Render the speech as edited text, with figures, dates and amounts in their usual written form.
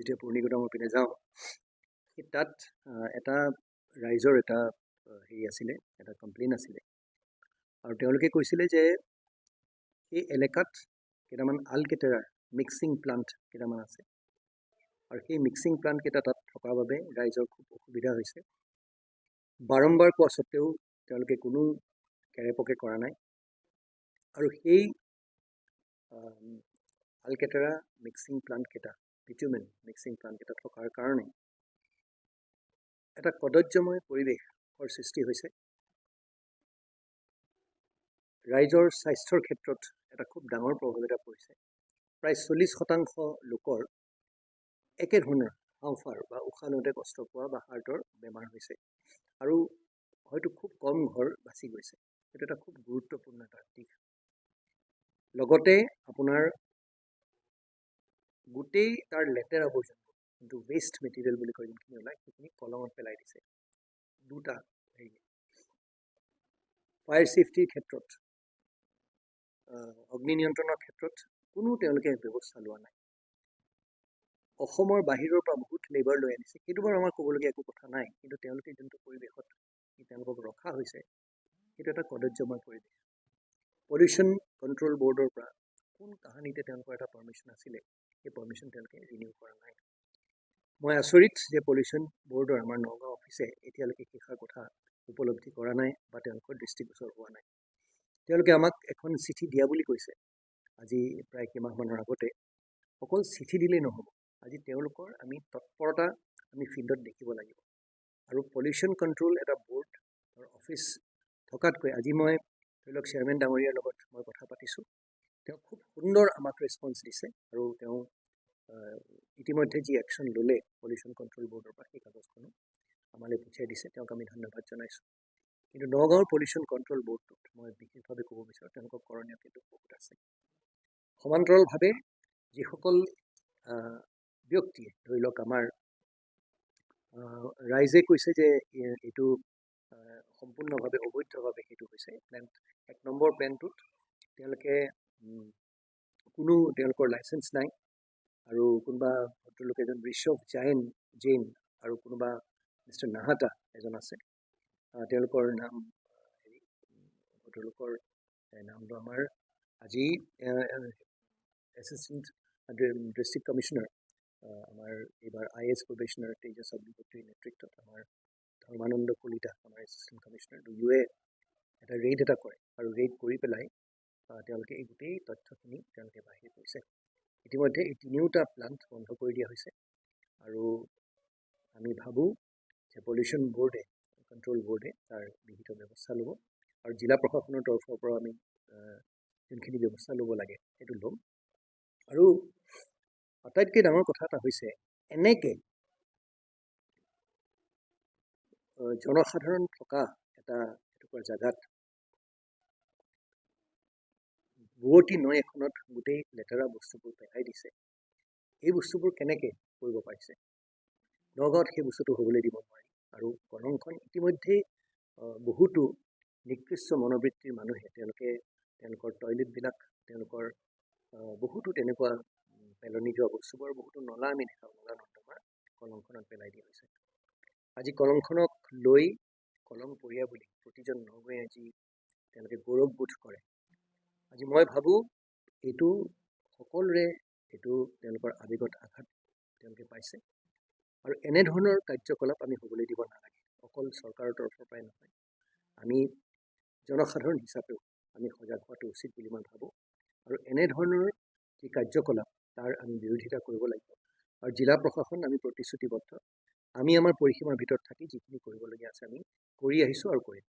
যেতিয়া পুৰণিগুদামৰ পিনে যাওঁ সেই তাত এটা ৰাইজৰ এটা হেৰি আছিলে, এটা কমপ্লেইন আছিলে আৰু তেওঁলোকে কৈছিলে যে এই এলেকাত কেইটামান আলকেটেৰাৰ মিক্সিং প্লাণ্ট কেইটামান আছে আৰু সেই মিক্সিং প্লাণ্টকেইটা তাত থকাৰ বাবে ৰাইজৰ খুব অসুবিধা হৈছে। বাৰম্বাৰ কোৱা সত্ত্বেও তেওঁলোকে কোনো কেৰেপকে কৰা নাই আৰু সেই আলকেটেৰা মিক্সিং প্লাণ্টকেইটা, বিটুমেন মিক্সিং প্লাণ্টকেইটা থকাৰ কাৰণে এটা কদৰ্যময় পৰিৱেশৰ সৃষ্টি হৈছে। ৰাইজৰ স্বাস্থ্যৰ ক্ষেত্ৰত এটা খুব ডাঙৰ প্ৰভাৱ এটা পৰিছে। প্ৰায় 40% লোকৰ একেধৰণৰ হাওঁফাওঁৰ বা উশাহ লওঁতে কষ্ট পোৱা বা হাৰ্টৰ বেমাৰ হৈছে আৰু হয়তো খুব কম ঘৰ বাচি গৈছে। সেইটো এটা খুব গুৰুত্বপূৰ্ণ এটা দিশ। লগতে আপোনাৰ গোটেই তাৰ লেতেৰা আৱৰ্জনাবোৰ, যোনটো ৱেষ্ট মেটেৰিয়েল বুলি কয় যোনখিনি ওলায়, সেইখিনি কলঙত পেলাই দিছে। দুটা হেৰি, ফায়াৰ ছেফটিৰ ক্ষেত্ৰত, অগ্নি নিয়ন্ত্ৰণৰ ক্ষেত্ৰত কোনো তেওঁলোকে ব্যৱস্থা লোৱা নাই। অসমৰ বাহিৰৰ পৰা বহুত লেবাৰ লৈ আনিছে, সেইটো বাৰু আমাৰ ক'বলগীয়া একো কথা নাই, কিন্তু তেওঁলোকে যোনটো পৰিৱেশত তেওঁলোকক ৰখা হৈছে সেইটো এটা কদৰ্যময় পৰিৱেশ। পলিউশ্যন কণ্ট্ৰল বৰ্ডৰ পৰা কোন কাহানিতে তেওঁলোকৰ এটা পাৰ্মিশ্যন আছিলে, সেই পাৰ্মিশ্যন তেওঁলোকে ৰিনিউ কৰা নাই। মই আচৰিত যে পলিউশ্যন বৰ্ডৰ আমাৰ নগাঁও অফিচে এতিয়ালৈকে সেইষাৰ কথা উপলব্ধি কৰা নাই বা তেওঁলোকৰ দৃষ্টিগোচৰ হোৱা নাই। তেওঁলোকে আমাক এখন চিঠি দিয়া বুলি কৈছে আজি প্ৰায় কেইমাহমানৰ আগতে। অকল চিঠি দিলেই নহ'ব, আজি তেওঁলোকৰ আমি তৎপৰতা আমি ফিল্ডত দেখিব লাগিব। আৰু পলিউশ্যন কণ্ট্ৰল এটা বৰ্ড অফিচ থকাতকৈ আজি মই ধৰি লওক চেয়াৰমেন ডাঙৰীয়াৰ লগত মই কথা পাতিছোঁ, তেওঁ খুব সুন্দৰ আমাক ৰেছপন্স দিছে আৰু তেওঁ ইতিমধ্যে যি একশ্যন ল'লে পলিউশ্যন কণ্ট্ৰল বৰ্ডৰ পৰা সেই কাগজখনো আমালৈ পঠিয়াই দিছে, তেওঁক আমি ধন্যবাদ জনাইছোঁ। কিন্তু নগাঁৱৰ পলিউশ্যন কণ্ট্ৰল বৰ্ডটোত মই বিশেষভাৱে ক'ব বিচাৰোঁ তেওঁলোকৰ কৰণীয় কিন্তু বহুত আছে। সমান্তৰালভাৱে যিসকল ব্যক্তিয়ে ধৰি লওক আমাৰ ৰাইজে কৈছে যে এইটো সম্পূৰ্ণভাৱে অবৈধভাৱে সেইটো হৈছে প্লেণ্ট, 1 নম্বৰ প্লেণ্টটোত তেওঁলোকে কোনো তেওঁলোকৰ লাইচেঞ্চ নাই আৰু কোনোবা ভদ্ৰলোক এজন ঋষভ জৈন আৰু কোনোবা মিষ্টাৰ নাহাটা এজন আছে, তেওঁলোকৰ নাম ভদ্ৰলোকৰ নামটো আমাৰ আজি এছিষ্টেণ্ট ডিষ্ট্ৰিক্ট কমিশ্যনাৰ আমাৰ এইবাৰ IAS প্ৰবেশ্যনাৰ তেজস অগ্নিহোত্ৰীৰ নেতৃত্বত আমাৰ ধৰ্মানন্দ কলিতা আমাৰ এছিষ্টেণ্ট কমিশ্যনাৰ দুয়োৱে এটা ৰেইড এটা কৰে আৰু ৰেইড কৰি পেলাই তেওঁলোকে এই গোটেই তথ্যখিনি তেওঁলোকে বাহিৰ কৰিছে। ইতিমধ্যে এই 3টা প্লাণ্ট বন্ধ কৰি দিয়া হৈছে আৰু আমি ভাবোঁ যে পলিউশ্যন বৰ্ডে, কণ্ট্ৰল বৰ্ডে তাৰ বিহিত ব্যৱস্থা ল'ব আৰু জিলা প্ৰশাসনৰ তৰফৰ পৰা আমি যোনখিনি ব্যৱস্থা ল'ব লাগে সেইটো ল'ম। আৰু আটাইতকৈ ডাঙৰ কথা এটা হৈছে এনেকৈ জনসাধাৰণ থকা এটা এটুকুৰা জেগাত বুৱতী নৈ এখনত গোটেই লেতেৰা বস্তুবোৰ পেলাই দিছে। এই বস্তুবোৰ কেনেকৈ কৰিব পাৰিছে? নগাঁৱত সেই বস্তুটো হ'বলৈ দিব নোৱাৰি। আৰু কলংখন ইতিমধ্যেই বহুতো নিকৃষ্ট মনোবৃত্তিৰ মানুহে তেওঁলোকৰ টয়লেটবিলাক, তেওঁলোকৰ বহুতো তেনেকুৱা পেলনি যোৱা বস্তুবোৰ, বহুতো নলা আমি দেখাওঁ, নলা নৰ্দমা কলংখনত পেলাই দিয়া হৈছে। আজি কলংখনক লৈ কলংপৰীয়া বুলি প্ৰতিজন নগঞে আজি তেওঁলোকে গৌৰৱবোধ কৰে। আজি মই ভাবোঁ এইটো সকলোৰে এইটো তেওঁলোকৰ আৱেগত আঘাত তেওঁলোকে পাইছে আৰু এনেধৰণৰ কাৰ্যকলাপ আমি হ'বলৈ দিব নালাগে। অকল চৰকাৰৰ তৰফৰ পৰাই নহয়, আমি জনসাধাৰণ হিচাপেও আমি সজাগ হোৱাটো উচিত বুলি মই ভাবোঁ আৰু এনেধৰণৰ যি কাৰ্যকলাপ তাৰ আমি বিৰোধিতা কৰিব লাগিব। আৰু জিলা প্ৰশাসন আমি প্ৰতিশ্ৰুতিবদ্ধ, আমি আমাৰ পৰিসীমাৰ ভিতৰত থাকি যিখিনি কৰিবলগীয়া আছে আমি কৰি আহিছোঁ আৰু কৰিম।